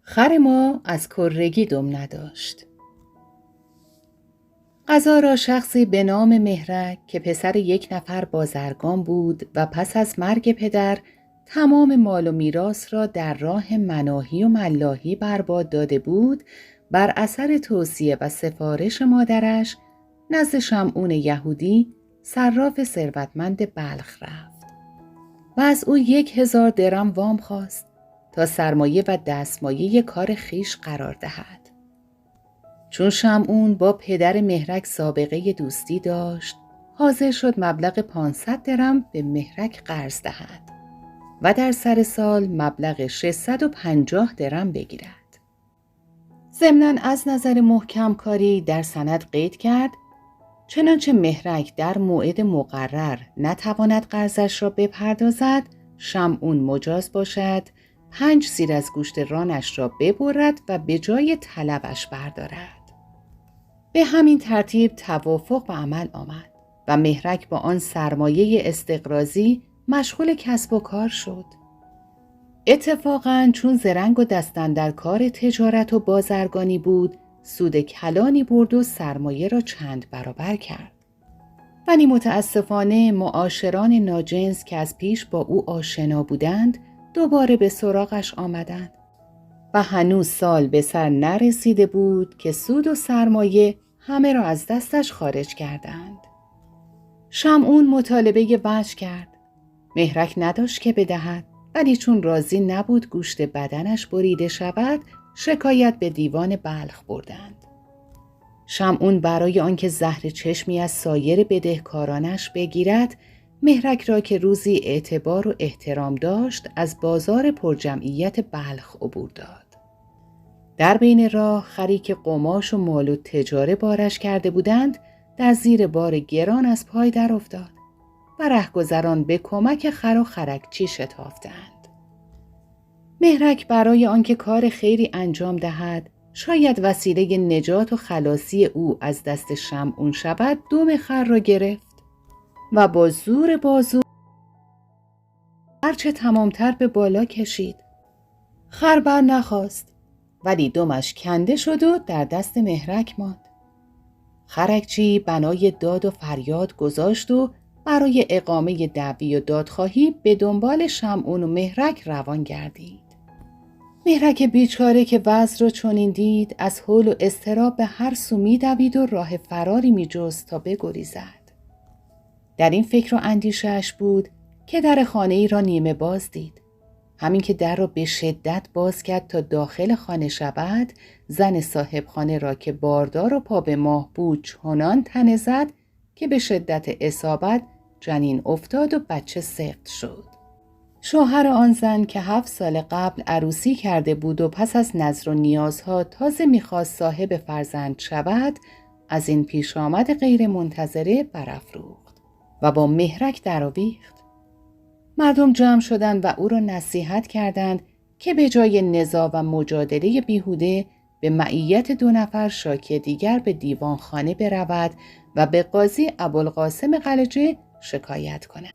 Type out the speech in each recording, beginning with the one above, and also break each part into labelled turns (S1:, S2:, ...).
S1: خر ما از کرگی دم نداشت. قضا را شخصی به نام مهرک که پسر یک نفر بازرگان بود و پس از مرگ پدر تمام مال و میراث را در راه مناهی و ملاحی برباد داده بود، بر اثر توصیه و سفارش مادرش نزد شمعون یهودی صراف ثروتمند بلخ رفت و از او 1000 درم وام خواست تا سرمایه و دستمایه کار خیش قرار دهد. چون شمعون با پدر مهرک سابقه دوستی داشت، حاضر شد مبلغ 500 درم به مهرک قرض دهد و در سر سال مبلغ 650 درم بگیرد. ضمناً از نظر محکم کاری در سند قید کرد چنانچه مهرک در موعد مقرر نتواند قرضش را بپردازد، شمعون مجاز باشد 5 سیر از گوشت رانش را ببرد و به جای طلبش بردارد. به همین ترتیب توافق به عمل آمد و مهرک با آن سرمایه استقراضی مشغول کسب و کار شد. اتفاقاً چون زرنگ و دستن در کار تجارت و بازرگانی بود، سود کلانی برد و سرمایه را چند برابر کرد. ولی متاسفانه معاشران ناجنس که از پیش با او آشنا بودند دوباره به سراغش آمدند و هنوز سال به سر نرسیده بود که سود و سرمایه همه را از دستش خارج کردند. شمعون مطالبه وجه کرد. مهرک نداشت که بدهد، ولی چون راضی نبود گوشت بدنش بریده شود، شکایت به دیوان بلخ بردند. شمعون برای آنکه زهر چشمی از سایر بدهکارانش بگیرد، مهرک را که روزی اعتبار و احترام داشت از بازار پرجمعیت بلخ عبور داد. در بین راه خری که قماش و مال و تجاره بارش کرده بودند در زیر بار گران از پای در افتاد و رهگذران به کمک خر و خرکچی شتافتند. مهرک برای آنکه کار خیری انجام دهد، شاید وسیله نجات و خلاصی او از دست شمعون شود، دم خر را گرفت و با زور بازو هرچه تمامتر به بالا کشید. خر بر نخواست، ولی دمش کنده شد و در دست مهرک ماند. خرکچی بنای داد و فریاد گذاشت و برای اقامه دعوی و دادخواهی به دنبال شمعون و مهرک روان گردید. مهرک بیچاره که وضع را چنین دید، از هول و اضطراب به هر سو می‌دوید و راه فراری می‌جست تا بگریزد. در این فکر و اندیشه‌اش بود که در خانه ای را نیمه باز دید. همین که در را به شدت باز کرد تا داخل خانه شود، زن صاحب خانه را که باردار و پا به ماه بود چنان تنه زد که به شدت اصابت جنین افتاد و بچه سقط شد. شوهر آن زن که 7 سال قبل عروسی کرده بود و پس از نظر و نیازها تازه می‌خواست صاحب فرزند شود، از این پیش آمد غیر منتظره برافروخت و با مهرک درآویخت. مردم جمع شدند و او را نصیحت کردند که به جای نزاع و مجادله بیهوده به معیت 2 نفر شاکی دیگر به دیوان خانه برود و به قاضی ابوالقاسم قلجه شکایت کند.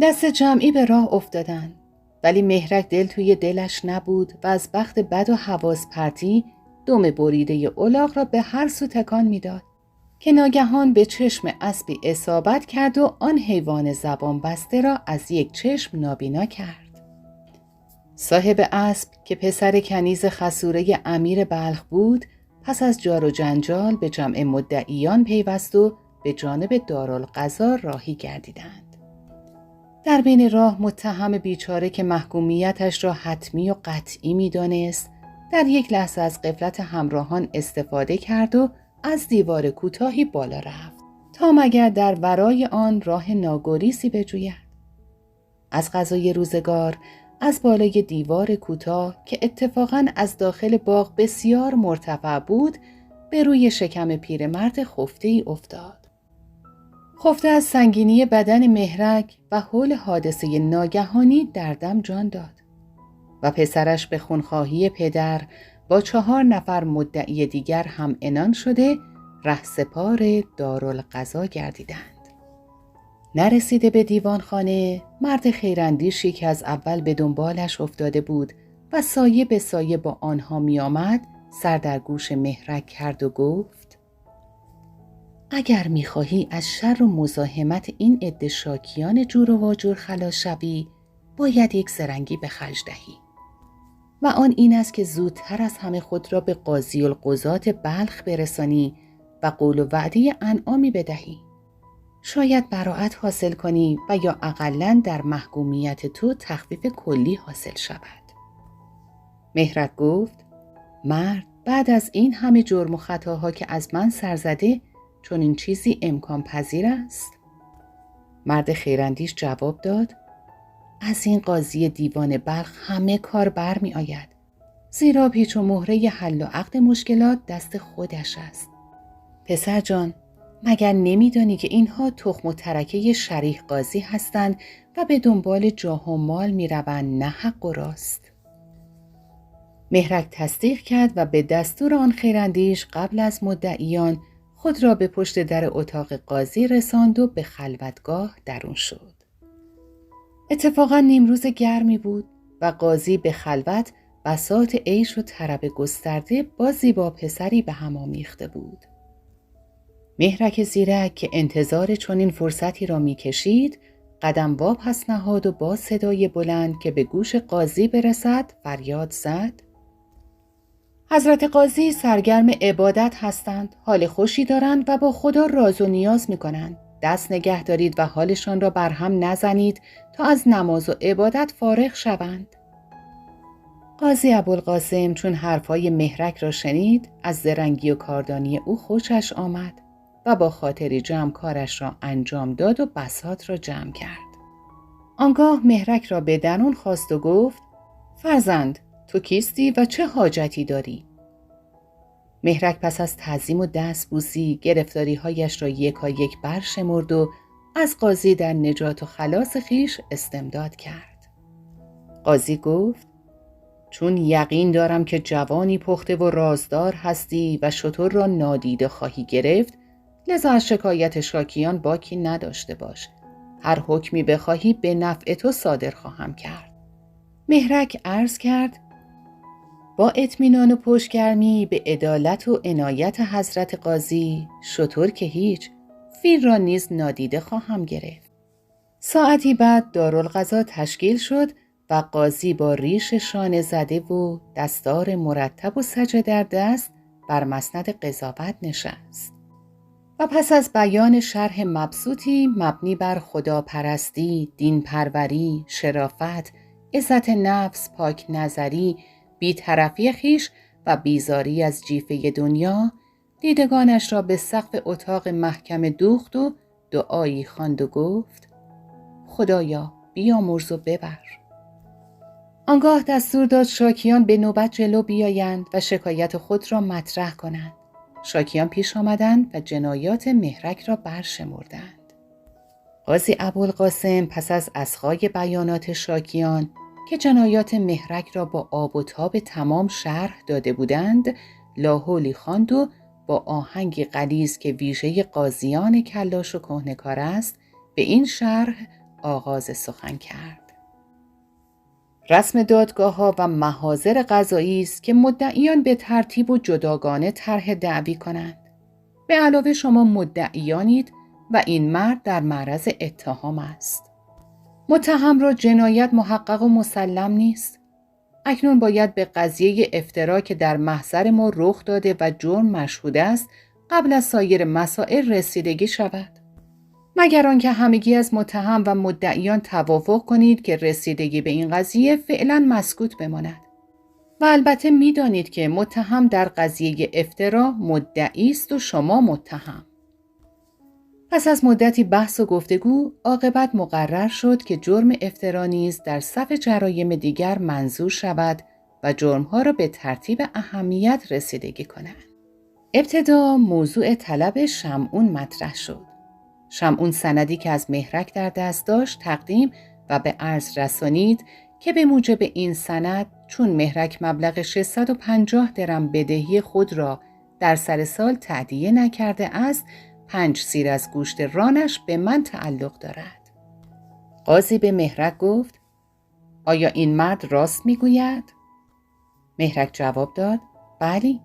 S1: دست جمعی به راه افتادند، ولی مهرک دل توی دلش نبود و از بخت بد و حواس پرتی دم بریده الاغ را به هر سو تکان میداد که ناگهان به چشم اسبی اصابت کرد و آن حیوان زبان بسته را از یک چشم نابینا کرد. صاحب اسب که پسر کنیز خسوره امیر بلخ بود، پس از جار و جنجال به جمع مدعیان پیوست و به جانب دارالقضا راهی گردیدند. در بین راه متهم بیچاره که محکومیتش را حتمی و قطعی می‌دانست، در یک لحظه از غفلت همراهان استفاده کرد و از دیوار کوتاهی بالا رفت تا مگر در ورای آن راه ناگریزی بجوید. از قضای روزگار از بالای دیوار کوتاه که اتفاقاً از داخل باغ بسیار مرتفع بود، به روی شکم پیرمرد خفته‌ای افتاد. خفته از سنگینی بدن مهرک و حول حادثه ناگهانی در دم جان داد و پسرش به خونخواهی پدر با 4 نفر مدعی دیگر هم عنان شده رهسپار دارالقضا گردیدند. نرسیده به دیوان خانه، مرد خیراندیشی که از اول به دنبالش افتاده بود و سایه به سایه با آنها می آمد، سر در گوش مهرک کرد و گفت: اگر می خواهی از شر و مزاحمت این عده شاکیان جور و واجور خلاص شوی، باید یک زرنگی به خرج دهی و آن این است که زودتر از همه خود را به قاضی القضات بلخ برسانی و قول و وعده انعامی بدهی. شاید براءت حاصل کنی و یا اقلاً در محکومیت تو تخفیف کلی حاصل شود. مهرک گفت: مرد بعد از این همه جرم و خطاها که از من سر زده، چون این چیزی امکان پذیر است؟ مرد خیراندیش جواب داد: از این قاضی دیوان بلخ همه کار بر می آید، زیرا پیچ و مهره حل و عقد مشکلات دست خودش است. پسر جان، مگر نمی‌دانی که اینها تخم و ترکه شریح قاضی هستند و به دنبال جاه و مال می‌روند، نه حق و راست؟ مهرک تصدیق کرد و به دستور آن خیراندیش قبل از مدعیان خود را به پشت در اتاق قاضی رساند و به خلوتگاه درون شد. اتفاقا نیمروز گرمی بود و قاضی به خلوت بساط عیش و طرب گسترده با زیبا پسری به هم آمیخته بود. مهرک زیرک که انتظار چنین فرصتی را می‌کشید، قدم واپس نهاد و با صدای بلند که به گوش قاضی برسد فریاد زد: حضرت قاضی سرگرم عبادت هستند، حال خوشی دارند و با خدا راز و نیاز می‌کنند. دست نگه دارید و حالشان را برهم نزنید تا از نماز و عبادت فارغ شوند. قاضی ابوالقاسم چون حرفای مهرک را شنید، از زرنگی و کاردانی او خوشش آمد و با خاطری جمع کارش را انجام داد و بساط را جمع کرد. آنگاه مهرک را به درون خواست و گفت: فرزند، تو کیستی و چه حاجتی داری؟ مهرک پس از تعظیم و دستبوسی گرفتاری‌هایش را یکایک برشمرد و از قاضی در نجات و خلاص خویش استمداد کرد. قاضی گفت: چون یقین دارم که جوانی پخته و رازدار هستی و شتر را نادیده خواهی گرفت، لذا از شکایت شاکیان باکی نداشته باش. هر حکمی بخواهی به نفع تو صادر خواهم کرد. مهرک عرض کرد: با اطمینان و پشتگرمی به عدالت و عنایت حضرت قاضی، شتر که هیچ، فیل را نیز نادیده خواهم گرفت. ساعتی بعد دارالقضا تشکیل شد و قاضی با ریش شانه زده و دستار مرتب و سجه در دست بر مسند قضاوت نشست و پس از بیان شرح مبسوطی مبنی بر خداپرستی، دین پروری، شرافت، عزت نفس، پاک نظری، بی‌طرفی خویش و بیزاری از جیفه دنیا، دیدگانش را به سقف اتاق محکمه دوخت و دعایی خواند و گفت: خدایا بیامرز و ببر. آنگاه دستور داد شاکیان به نوبت جلو بیایند و شکایت خود را مطرح کنند. شاکیان پیش آمدند و جنایات مهرک را برشمردند. قاضی ابوالقاسم پس از اصغای بیانات شاکیان که جنایات مهرک را با آب و تاب تمام شرح داده بودند، لاحولی خواند و با آهنگی غلیظ که ویژه قاضیان کلاش و کهنه‌کار است، به این شرح آغاز سخن کرد: رسم دادگاه‌ها و محاضر قضایی است که مدعیان به ترتیب و جداگانه طرح دعوی کنند. به علاوه شما مدعیانید و این مرد در معرض اتهام است. متهم را جنایت محقق و مسلم نیست. اکنون باید به قضیه افترا که در محضر ما رخ داده و جرم مشهود است، قبل از سایر مسائل رسیدگی شود. مگر آنکه همگی از متهم و مدعیان توافق کنید که رسیدگی به این قضیه فعلا مسکوت بماند. و البته می‌دانید که متهم در قضیه افترا مدعی است و شما متهم. پس از مدتی بحث و گفتگو، عاقبت مقرر شد که جرم افترا نیز در صف جرایم دیگر منظور شود و جرم‌ها را به ترتیب اهمیت رسیدگی کنند. ابتدا موضوع طلب شمعون مطرح شد. شمعون سندی که از مهرک در دست داشت تقدیم و به عرض رسانید که به موجب این سند چون مهرک مبلغ 650 درم بدهی خود را در سر سال تأدیه نکرده است، 5 سیر از گوشت رانش به من تعلق دارد. قاضی به مهرک گفت: آیا این مرد راست میگوید؟ مهرک جواب داد: بلی.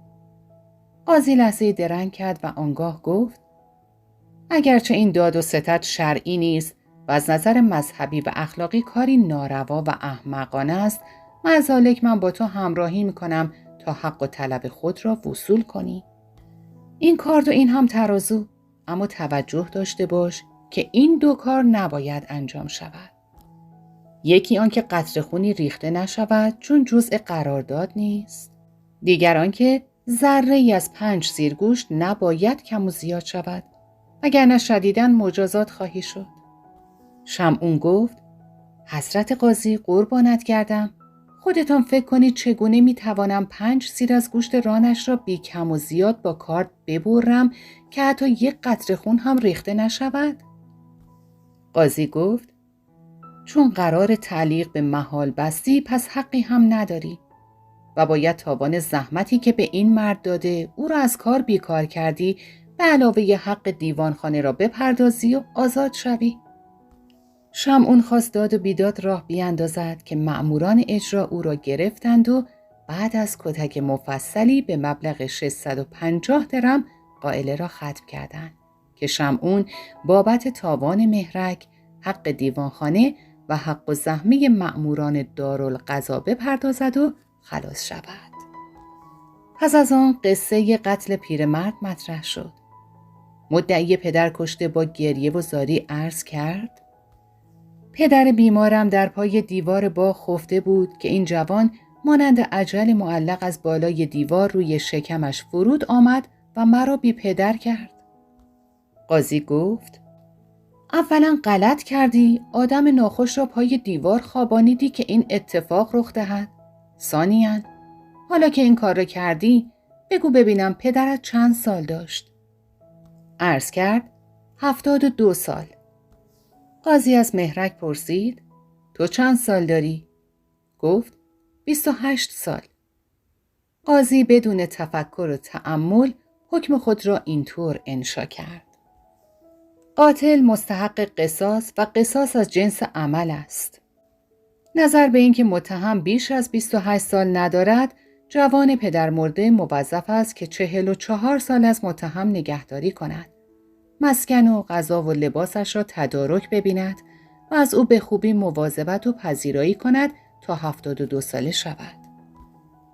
S1: قاضی لحظه درنگ کرد و آنگاه گفت: اگرچه این داد و ستد شرعی نیست و از نظر مذهبی و اخلاقی کاری ناروا و احمقانه است، معذالک من با تو همراهی میکنم تا حق و طلب خود را وصول کنی. این کارد و این هم ترازو، اما توجه داشته باش که این دو کار نباید انجام شود. یکی آن که قطره خونی ریخته نشود چون جزء قرارداد نیست. دیگر آن که ذره ای از 5 سیرگوشت نباید کم و زیاد شود، وگرنه شدیداً مجازات خواهی شد. شمعون گفت: حضرت قاضی قربانت گردم، خودتان فکر کنید چگونه میتوانم 5 سیر از گوشت رانش را بی کم و زیاد با کارد ببرم که حتی یک قطره خون هم ریخته نشود؟ قاضی گفت: چون قرار تعلیق به محال بستی پس حقی هم نداری و باید تاوان زحمتی که به این مرد داده او را از کار بیکار کردی به علاوه حق دیوانخانه را بپردازی و آزاد شوی. شمعون خواست داد و بیداد راه بیاندازد که مأموران اجرا او را گرفتند و بعد از کتک مفصلی به مبلغ 650 درم قائله را ختم کردند که شمعون بابت تاوان مهرک، حق دیوانخانه و حق و زحمه مأموران دارالقضا بپردازد و خلاص شود. پس از آن قصه قتل پیرمرد مطرح شد. مدعی پدر کشته با گریه و زاری عرض کرد: پدر بیمارم در پای دیوار باغ خفته بود که این جوان مانند اجل معلق از بالای دیوار روی شکمش فرود آمد و مرا بی پدر کرد. قاضی گفت: اولا غلط کردی، آدم ناخوش را پای دیوار خوابانیدی که این اتفاق رخ دهد. ثانیاً حالا که این کار را کردی بگو ببینم پدرت چند سال داشت؟ عرض کرد: 72 سال. قاضی از مهرک پرسید: تو چند سال داری؟ گفت: 28 سال. قاضی بدون تفکر و تأمل حکم خود را اینطور انشا کرد: قاتل مستحق قصاص و قصاص از جنس عمل است. نظر به اینکه متهم بیش از 28 سال ندارد، جوان پدر مرده موظف است که 44 سال از متهم نگهداری کند، مسکن و غذا و لباسش را تدارک ببیند و از او به خوبی مواظبت و پذیرایی کند تا 72 ساله شود.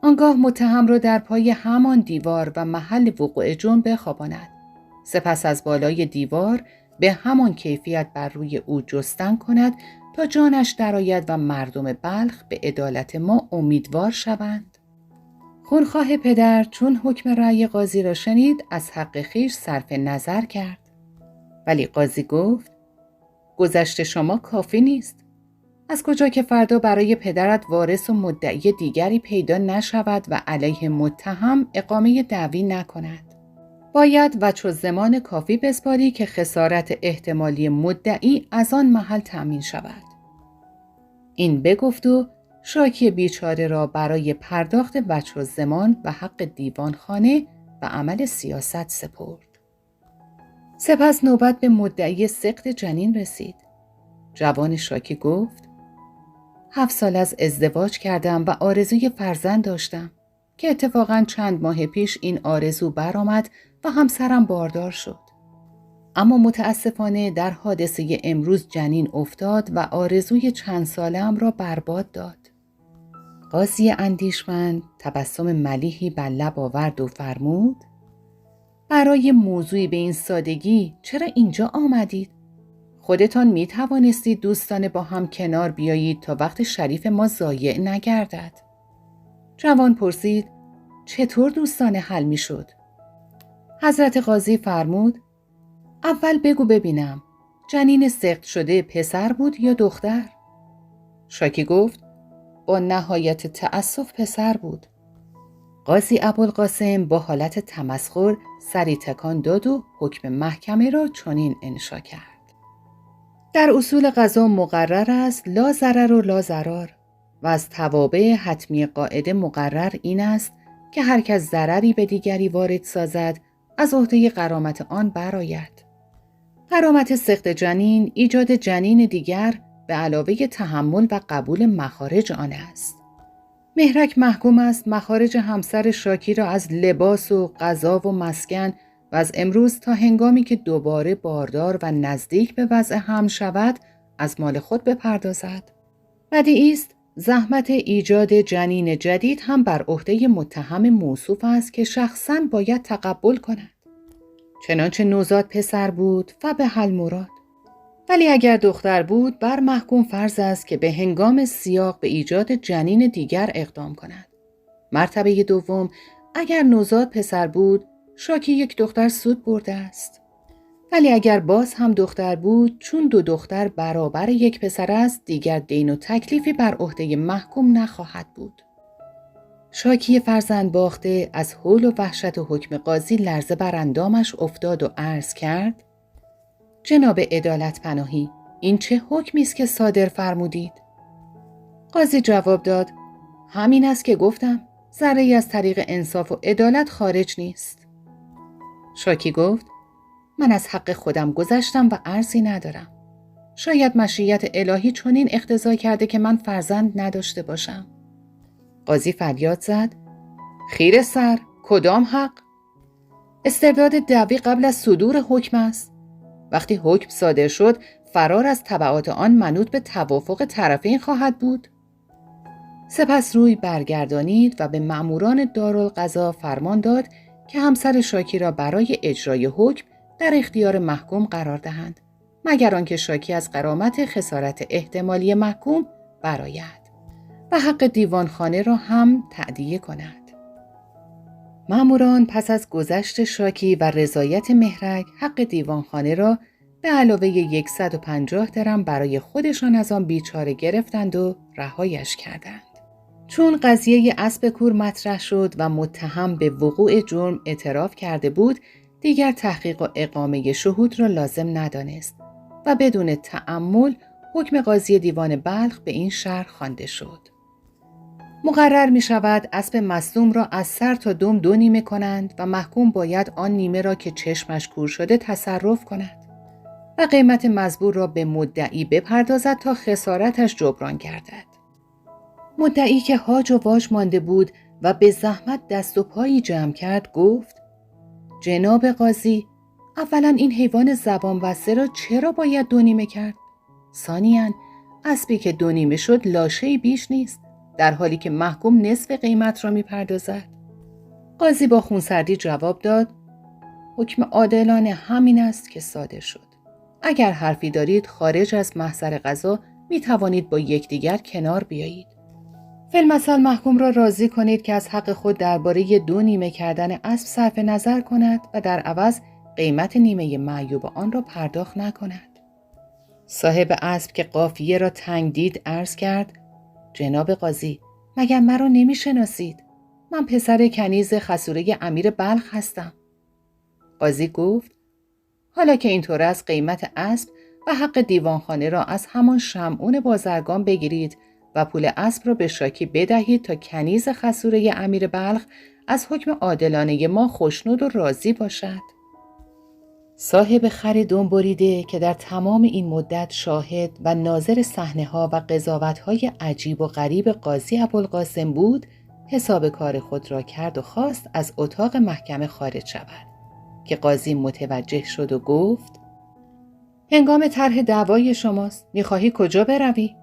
S1: آنگاه متهم را در پای همان دیوار و محل وقوع جرم بخواباند. سپس از بالای دیوار به همان کیفیت بر روی او جستن کند تا جانش درآید و مردم بلخ به عدالت ما امیدوار شوند. خونخواه پدر چون حکم رأی قاضی را شنید از حق خویش صرف نظر کرد. ولی قاضی گفت: گذشت شما کافی نیست. از کجا که فردا برای پدرت وارث و مدعی دیگری پیدا نشود و علیه متهم اقامه دعوی نکند. باید وجه الزمان کافی بسپاری که خسارت احتمالی مدعی از آن محل تأمین شود. این بگفت و شاکی بیچاره را برای پرداخت وجه الزمان و حق دیوانخانه و عمل سیاست سپرد. سپس نوبت به مدعی سقط جنین رسید. جوان شاکی گفت: 7 سال از ازدواج کردم و آرزوی فرزند داشتم که اتفاقاً چند ماه پیش این آرزو برآمد و همسرم باردار شد. اما متاسفانه در حادثه امروز جنین افتاد و آرزوی چند ساله‌ام را برباد داد. قاضی اندیشمند تبسم ملیحی بر لب آورد و فرمود: برای موضوعی به این سادگی چرا اینجا آمدید؟ خودتان می توانستید دوستانه با هم کنار بیایید تا وقت شریف ما ضایع نگردد. جوان پرسید: چطور دوستانه حل می شد؟ حضرت قاضی فرمود: اول بگو ببینم جنین سقط شده پسر بود یا دختر؟ شاکی گفت: با نهایت تأسف پسر بود. قاضی ابوالقاسم با حالت تمسخر سری تکان داد و حکم محکمه را چنین انشا کرد: در اصول قضا مقرر است لا ضرر و لا ضرار و از توابع حتمی قاعده مقرر این است که هر کس ضرری به دیگری وارد سازد از عهده غرامت آن برآید. غرامت سقط جنین ایجاد جنین دیگر به علاوه تحمل و قبول مخارج آن است. مهرک محکوم است مخارج همسر شاکی را از لباس و غذا و مسکن و از امروز تا هنگامی که دوباره باردار و نزدیک به وضع حمل شود از مال خود بپردازد. بدیعی است زحمت ایجاد جنین جدید هم بر عهده متهم موصوف است که شخصاً باید تقبل کند. چنانچه نوزاد پسر بود و به حل مراد. ولی اگر دختر بود بر محکوم فرض است که به هنگام سیاق به ایجاد جنین دیگر اقدام کند. مرتبه دوم اگر نوزاد پسر بود شاکی یک دختر سود برده است. ولی اگر باز هم دختر بود چون دو دختر برابر یک پسر است دیگر دین و تکلیفی بر عهده محکوم نخواهد بود. شاکی فرزند باخته از هول و وحشت و حکم قاضی لرزه بر اندامش افتاد و عرض کرد: جناب عدالت پناهی، این چه حکمی است که صادر فرمودید؟ قاضی جواب داد: همین است که گفتم، ذره‌ای از طریق انصاف و عدالت خارج نیست. شاکی گفت: من از حق خودم گذشتم و عرضی ندارم. شاید مشیت الهی چنین اقتضا کرده که من فرزند نداشته باشم. قاضی فریاد زد: خیر سر، کدام حق؟ استرداد دعوی قبل از صدور حکم است. وقتی حکم صادر شد فرار از تبعات آن منوط به توافق طرفین خواهد بود. سپس روی برگردانید و به مأموران دارالقضا فرمان داد که همسر شاکی را برای اجرای حکم در اختیار محکوم قرار دهند مگر آنکه شاکی از غرامت خسارت احتمالی محکوم برآید و حق دیوانخانه را هم تأدیه کند. مأموران پس از گذشت شاکی و رضایت مهرک حق دیوانخانه را به علاوه 150 درم برای خودشان از آن بیچاره گرفتند و رهایش کردند. چون قضیه اسب کور مطرح شد و متهم به وقوع جرم اعتراف کرده بود، دیگر تحقیق و اقامه شهود را لازم ندانست و بدون تأمل حکم قاضی دیوان بلخ به این شرح خوانده شد. مقرر می شود اسب مصدوم را از سر تا دم 2 نیمه کنند و محکوم باید آن نیمه را که چشمش کور شده تصرف کند و قیمت مزبور را به مدعی بپردازد تا خسارتش جبران گردد. مدعی که هاج و واج مانده بود و به زحمت دست و پایی جمع کرد گفت: جناب قاضی، اولا این حیوان زبان بسته را چرا باید 2 نیمه کرد؟ ثانیاً اسبی که 2 نیمه شد لاشه‌ای بیش نیست در حالی که محکوم نصف قیمت را می‌پردازد. قاضی با خونسردی جواب داد: حکم عادلانه همین است که صادر شد. اگر حرفی دارید خارج از محضر قضا می‌توانید با یکدیگر کنار بیایید. فی‌المثل محکوم را راضی کنید که از حق خود درباره 2 نیمه کردن اسب صرف نظر کند و در عوض قیمت نیمه معیوب آن را پرداخت نکند. صاحب اسب که قافیه را تنگ دید عرض کرد: جناب قاضی، مگر مرا نمی‌شناسید؟ من پسر کنیز خسوره امیر بلخ هستم. قاضی گفت: حالا که اینطور است قیمت اسب و حق دیوانخانه را از همان شمعون بازرگان بگیرید و پول اسب را به شاکی بدهید تا کنیز خسوره امیر بلخ از حکم عادلانه ما خوشنود و راضی باشد. صاحب خر دم بریده که در تمام این مدت شاهد و ناظر صحنه‌ها و قضاوت‌های عجیب و غریب قاضی ابوالقاسم بود، حساب کار خود را کرد و خواست از اتاق محکمه خارج شود که قاضی متوجه شد و گفت: هنگام طرح دعوای شماست، می‌خواهی کجا بروی؟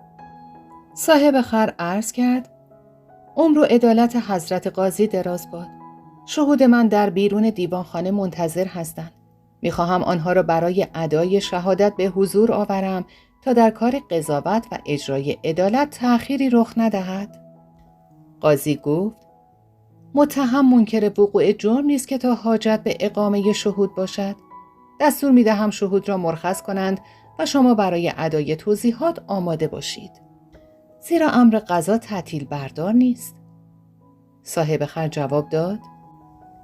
S1: صاحب خر عرض کرد: عمر و عدالت حضرت قاضی دراز باد. شهود من در بیرون دیوانخانه منتظر هستند. می‌خواهم آنها را برای ادای شهادت به حضور آورم تا در کار قضاوت و اجرای عدالت تأخیری رخ ندهد. قاضی گفت: متهم منکر وقوع جرم نیست که تا حاجت به اقامه شهود باشد. دستور می‌دهم شهود را مرخص کنند و شما برای ادای توضیحات آماده باشید. زیرا امر قضا تعطیل بردار نیست. صاحب خر جواب داد: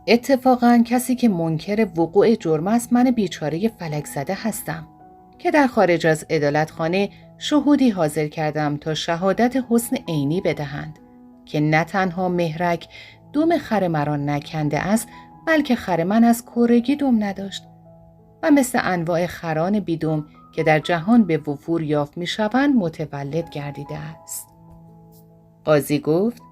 S1: اتفاقاً کسی که منکر وقوع جرم است من بیچاره فلک زده هستم که در خارج از عدالتخانه شهودی حاضر کردم تا شهادت حسن عینی بدهند که نه تنها مهرک دم خر مرا نکنده است بلکه خر من از کورگی دم نداشت و مثل انواع خران بیدم که در جهان به وفور یافت می‌شوند متولد گردیده است. قاضی گفت: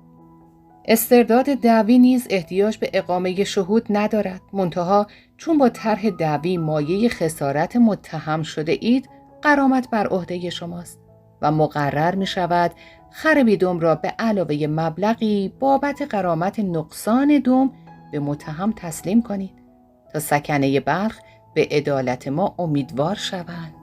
S1: استرداد دعوی نیز احتیاج به اقامه شهود ندارد، منتها چون با طرح دعوی مایه خسارت متهم شده اید، غرامت بر عهده شماست و مقرر می شود خر بیدم را به علاوه مبلغی بابت غرامت نقصان دم به متهم تسلیم کنید تا سکنه بلخ به عدالت ما امیدوار شوند.